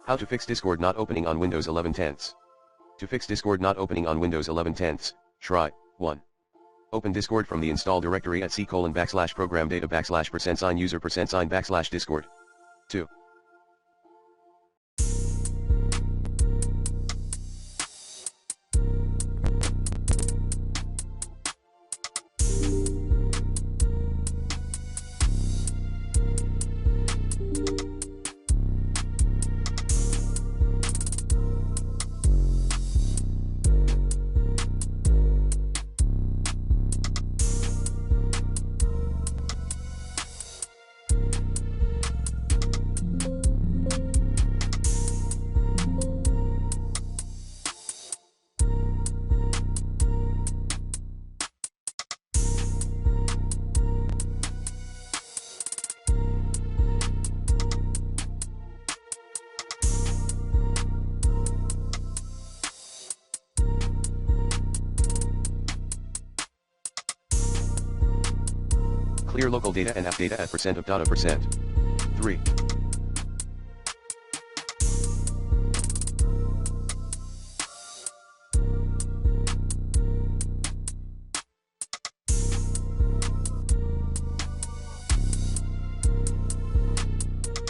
How to fix Discord not opening on Windows 11 10s. To fix Discord not opening on Windows 11 10s, try 1. Open Discord from the install directory at c:/program data \% user %/ Discord. 2. Clear local data and app data at % of data %. 3.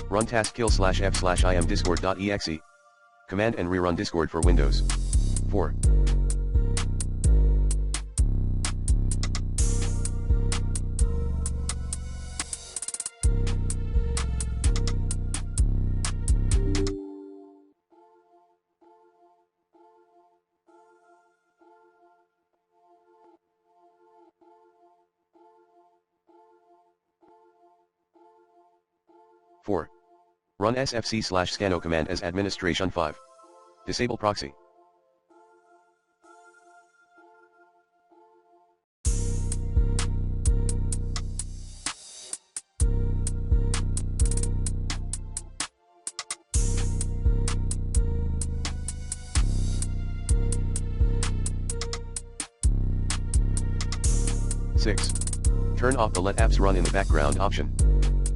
Run task kill /f/im discord.exe. Command and rerun Discord for Windows. 4. Run sfc/scanno command as administration. 5. Disable proxy. Six. Turn off the Let Apps Run in the Background option.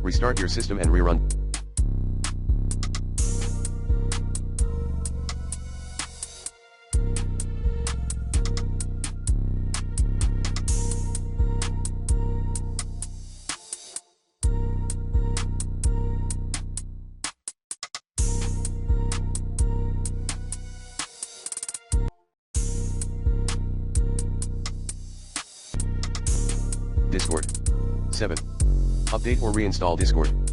Restart your system and rerun. Discord. 7. Update or reinstall Discord.